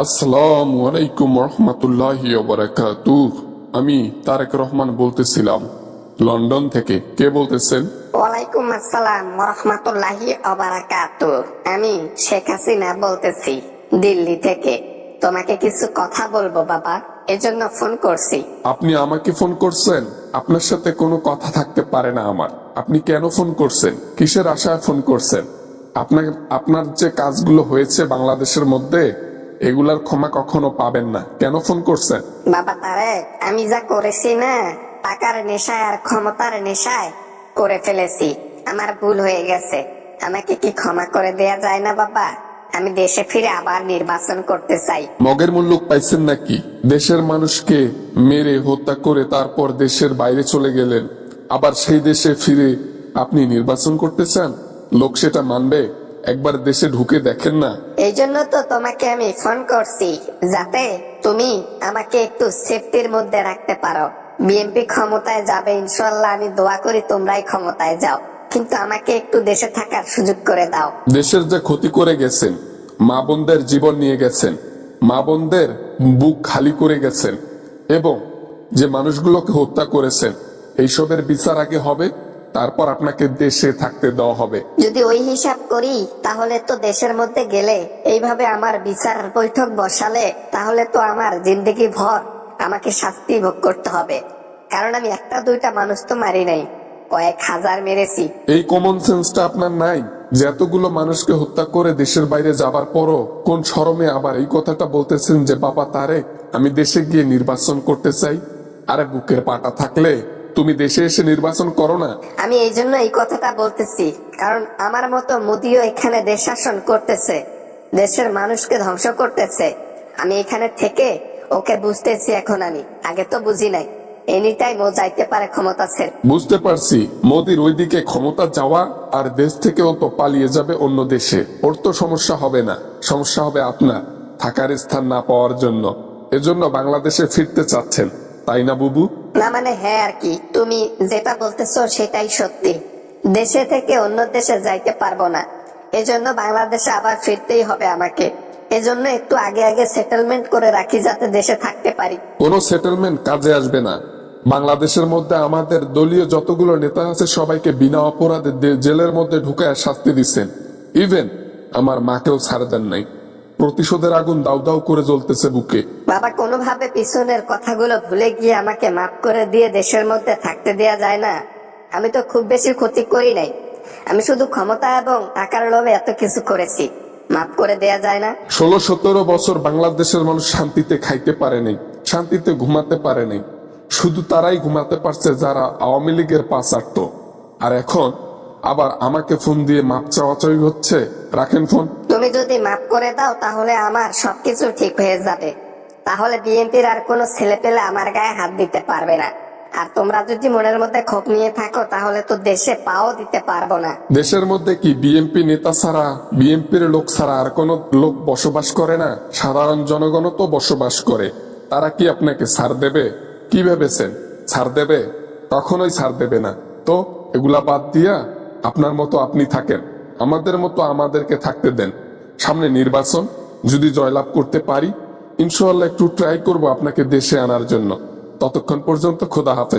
আসসালামু আলাইকুম রহমতুল্লাহি ওয়া বারাকাতুহু। আমি তারেক রহমান বলতেছিলাম লন্ডন থেকে। কে বলতেছেন? ওয়ালাইকুম আসসালাম রাহমাতুল্লাহি ওয়া বারাকাতুহু। আমি শেখ হাসিনা বলতেছি দিল্লি থেকে। তোমাকে কিছু কথা বলবো বাবা, এজন্য ফোন করছি। আপনি আমাকে ফোন করছেন? আপনার সাথে কোনো কথা থাকতে পারে না আমার। আপনি কেন ফোন করছেন? কিসের আশায় ফোন করছেন? আপনার যে কাজগুলো হয়েছে বাংলাদেশের মধ্যে, এগুলার ক্ষমা কখনো পাবেন না। কেন ফোন করছেন? বাবা তারেক, আমি যা করেছি না, টাকার নেশায় আর ক্ষমতার নেশায় করে ফেলেছি। আমার ভুল হয়ে গেছে, আমাকে কি ক্ষমা করে দেয়া যায় না বাবা? আমি দেশে ফিরে আবার নির্বাচন করতে চাই। মগের মুল্লুক পাইছেন নাকি? দেশের মানুষকে মেরে হত্যা করে তারপর দেশের বাইরে চলে গেলেন, আবার সেই দেশে ফিরে আপনি নির্বাচন করতে চান? লোক সেটা মানবে? একবার দেশে ঢুকে দেখেন না। এই জন্য তো তোমাকে আমি ফোন করছি, যাতে তুমি আমাকে একটু সেফটির মধ্যে রাখতে পারো। বিএনপি ক্ষমতায় যাবে ইনশাল্লাহ, আমি দোয়া করি তোমরাই ক্ষমতায় যাও, কিন্তু আমাকে একটু দেশে থাকার সুযোগ করে দাও। দেশের যে ক্ষতি করে গেছেন, মা বোনদের জীবন নিয়ে গেছেন, মা বোনদের বুক খালি করে গেছেন, এবং যে মানুষগুলোকে হত্যা করেছেন, এইসবের বিচার আগে হবে, তারপর আপনাকে দেশে থাকতে দেওয়া হবে। যদি ওই হিসাব করি, তাহলে তো দেশের মধ্যে গেলে এইভাবে আমার বিচার বৈঠক বসালে, তাহলে তো আমার জিন্দগি ভর আমাকে শাস্তি ভোগ করতে হবে। কারণ আমি একটা দুইটা মানুষ তো মারি নাই, কয়েক হাজার মেরেছি। এই কমন সেন্সটা আপনার নাই যে এতগুলো মানুষকে হত্যা করে দেশের বাইরে যাবার পরও কোন শরমে আবার এই কথাটা বলতেছেন যে বাবা তারেক, আমি দেশে গিয়ে নির্বাচন করতে চাই। আরে বুকের পাটা থাকলে তুমি দেশে এসে নির্বাচন করো না। আমি এই জন্য এই কথাটা বলতেছি, কারণ আমার মতো মোদিও এখানে দেশ শাসন করতেছে, দেশের মানুষকে ধ্বংস করতেছে। আমি এখানে থেকে ওকে বুঝতেছি এখন, আমি আগে তো বুঝি নাই। এনি টাইম ও যাইতে পারে ক্ষমতা ছেড়ে। বুঝতে পারছি, মোদির ওইদিকে ক্ষমতা যাওয়া আর দেশ থেকে ও তো পালিয়ে যাবে অন্য দেশে। ওর তো সমস্যা হবে না, সমস্যা হবে আপনার থাকার স্থান না পাওয়ার জন্য। এজন্য বাংলাদেশে ফিরতে চাচ্ছেন, তাই না বুবু? না মানে হ্যাঁ আর কি, তুমি যেটা বলতেছো সেটাই সত্যি। দেশে থেকে অন্য দেশে যাইতে পারবো না, এজন্য বাংলাদেশে আবার ফিরতেই হবে আমাকে। এজন্য একটু আগে আগে সেটেলমেন্ট করে রাখি, যাতে দেশে থাকতে পারি। কোনো সেটেলমেন্ট কাজে আসবে না। বাংলাদেশের মধ্যে আমাদের দলীয় যতগুলো নেতা আছে সবাইকে বিনা অপরাধে জেলের মধ্যে ঢুকায় শাস্তি দিচ্ছেন। ইভেন আমার মাকেও ছাড় দেন নাই। প্রতিশোধের আগুন দাউ দাউ করে জ্বলতেছে বুকে। বাবা, কোনোভাবে পিছনের কথাগুলো ভুলে গিয়ে আমাকে মাফ করে দিয়ে দেশের মধ্যে থাকতে দেয়া যায় না? আমি তো খুব বেশি ক্ষতি করি নাই, আমি শুধু ক্ষমতা এবং টাকার লোভে এত কিছু করেছি। মাফ করে দেয়া যায় না? 16-17 বছর বাংলাদেশের মানুষ শান্তিতে খাইতে পারে নাই, শান্তিতে ঘুমাতে পারে নাই। শুধু তারাই ঘুমাতে পারছে যারা আওয়ামী লীগের পাঁচ আটত। আর এখন আবার আমাকে ফোন দিয়ে মাপ চাওয়াচাই হচ্ছে। রাখেন ফোন। তুমি যদি মাফ করে দাও, তাহলে আমার সবকিছু ঠিক হয়ে যাবে। তাহলে বিএনপির আর কোনো ছেলে পেলে আমার গায়ে হাত দিতে পারবে না। আর তোমরা যদি মনের মধ্যে ক্ষোভ নিয়ে থাকো, তাহলে তো দেশে পাও দিতে পারবো না। দেশের মধ্যে কি বিএনপি নেতা ছাড়া, বিএনপির লোক ছাড়া আর কোন লোক বসবাস করে না? সাধারণ জনগণ তো বসবাস করে। তারা কি আপনাকে ছাড় দেবে? কি ভেবেছেন ছাড় দেবে? কখনোই ছাড় দেবে না। তো এগুলা বাদ দিয়া আপনার মতো আপনি থাকেন, আমাদের মতো আমাদেরকে থাকতে দেন। সামনে নির্বাচন, যদি জয়লাভ করতে পারি ইনশাআল্লাহ একটু ট্রাই করব আপনাকে দেশে আনার জন্য। ততক্ষণ পর্যন্ত খোদা হাফেজ।